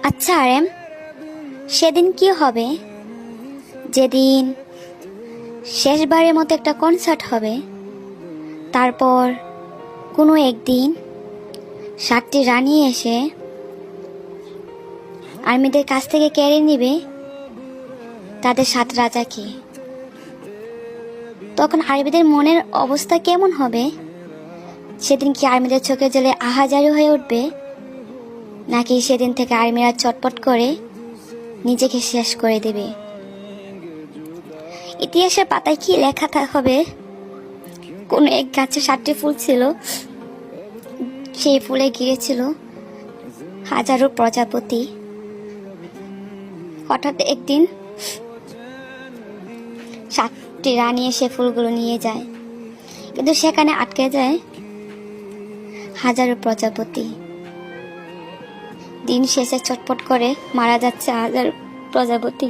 আচ্ছা আরেম, সেদিন কি হবে যেদিন শেষবারের মতো একটা কনসার্ট হবে, তারপর কোনো একদিন 7টি রানী এসে আর্মিদের কাছ থেকে কেড়ে নিবে তাদের 7 রাজাকে। তখন আর্মিদের মনের অবস্থা কেমন হবে? সেদিন কি আর্মিদের চোখে জলে আহাজারি হয়ে উঠবে, নাকি সেদিন থেকে আর্মিরা চটপট করে নিজেকে শেষ করে দেবে? ইতিহাসের পাতায় কি লেখা হবে? কোন এক গাছে 7টি ফুল ছিল, সেই ফুলে ঘিরেছিল হাজারো প্রজাপতি। হঠাৎ একদিন 7টি রানী এসে ফুলগুলো নিয়ে যায়, কিন্তু সেখানে আটকে যায় হাজারো প্রজাপতি। দিন শেষে চটপট করে মারা যাচ্ছে হাজার প্রজাপতি।